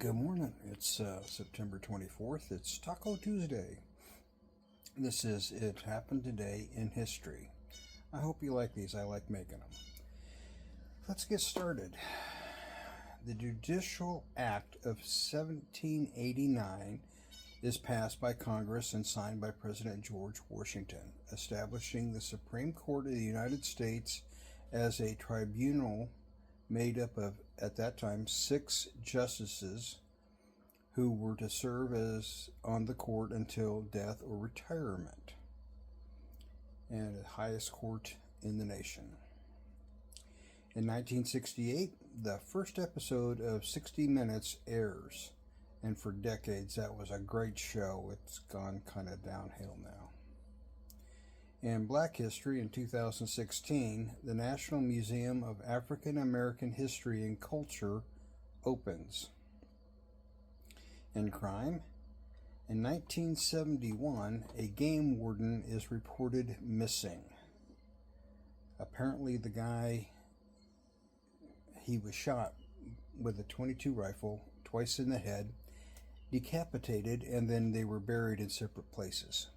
Good morning. It's September 24th. It's Taco Tuesday. This is It Happened Today in History. I hope you like these. I like making them. Let's get started. The Judicial Act of 1789 is passed by Congress and signed by President George Washington, establishing the Supreme Court of the United States as a tribunal made up of, at that time, 6 justices who were to serve as on the court until death or retirement, and the highest court in the nation. In 1968, the first episode of 60 Minutes airs, and for decades that was a great show. It's gone kind of downhill now. In Black History in 2016, the National Museum of African American History and Culture opens. In crime, in 1971, a game warden is reported missing. Apparently the guy, he was shot with a .22 rifle twice in the head, decapitated, and then they were buried in separate places.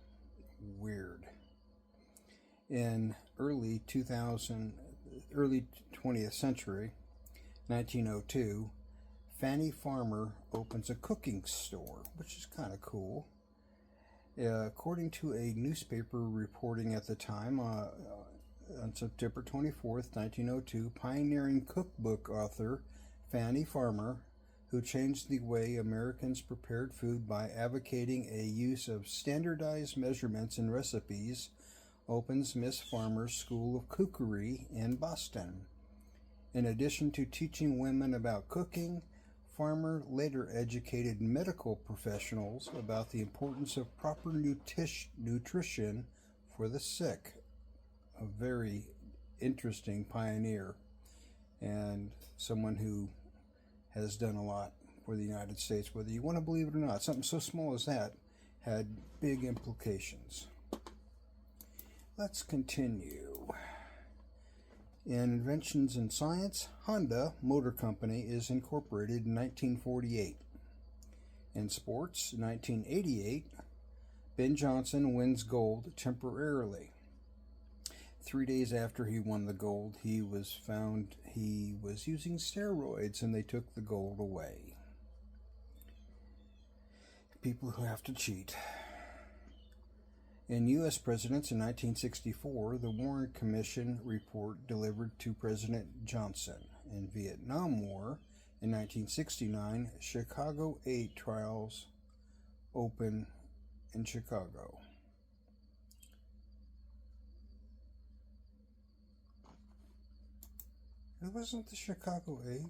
Weird. In early 20th century, 1902, Fannie Farmer opens a cooking store, which is kind of cool. According to a newspaper reporting at the time, on September 24th, 1902, pioneering cookbook author Fannie Farmer, who changed the way Americans prepared food by advocating a use of standardized measurements in recipes, opens Miss Farmer's School of Cookery in Boston. In addition to teaching women about cooking, Farmer later educated medical professionals about the importance of proper nutrition for the sick. A very interesting pioneer and someone who has done a lot for the United States, whether you want to believe it or not. Something so small as that had big implications. Let's continue. In Inventions in Science, Honda Motor Company is incorporated in 1948. In sports, 1988, Ben Johnson wins gold temporarily. 3 days after he won the gold, he was found he was using steroids, and they took the gold away. People who have to cheat. In U.S. presidents in 1964, the Warren Commission report delivered to President Johnson. In Vietnam War, in 1969, Chicago 8 trials open in Chicago. It wasn't the Chicago 8.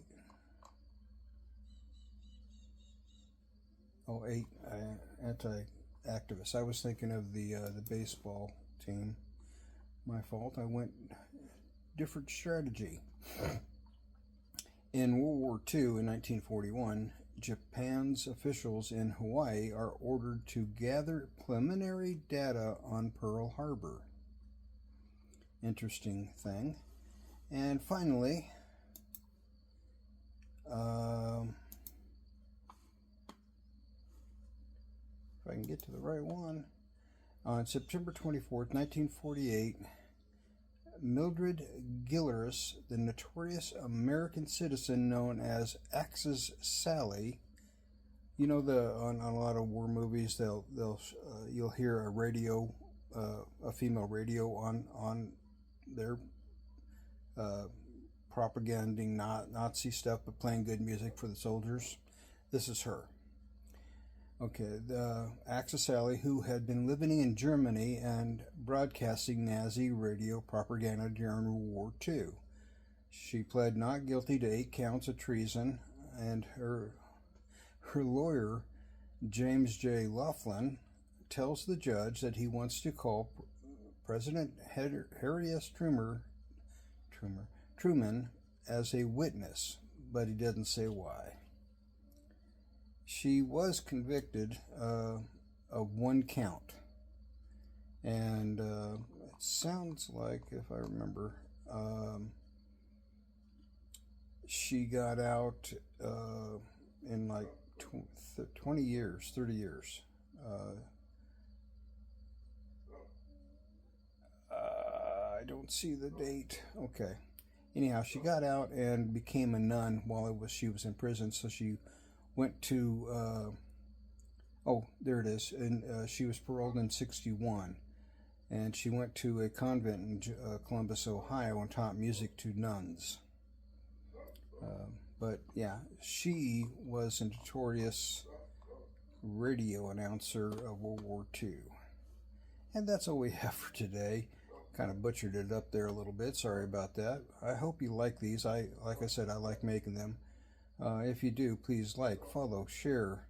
Oh, 8 anti-activists. I was thinking of the baseball team. My fault. I went different strategy. In World War II in 1941, Japan's officials in Hawaii are ordered to gather preliminary data on Pearl Harbor. Interesting thing. And finally, if I can get to the right one, on September 24th, 1948, Mildred Gilleris, the notorious American citizen known as Axis Sally, you know, on a lot of war movies, you'll hear a radio, a female radio on their propaganding Nazi stuff, but playing good music for the soldiers. This is her. Okay, the Axis Sally, who had been living in Germany and broadcasting Nazi radio propaganda during World War II. She pled not guilty to 8 counts of treason, and her lawyer, James J. Laughlin, tells the judge that he wants to call President Harry S. Truman as a witness, but he doesn't say why. She was convicted of 1 count, and it sounds like, if I remember, she got out in like 20 years, 30 years. I don't see the date. Okay. Anyhow, she got out and became a nun while she was in prison. So she went to oh, there it is. And she was paroled in 61. And she went to a convent in Columbus, Ohio, and taught music to nuns. But yeah, she was a notorious radio announcer of World War II. And that's all we have for today. Kind of butchered it up there a little bit. Sorry about that. I hope you like these. Like I said, I like making them. If you do, please like, follow, share,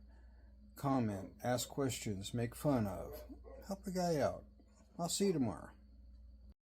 comment, ask questions, make fun of. Help a guy out. I'll see you tomorrow.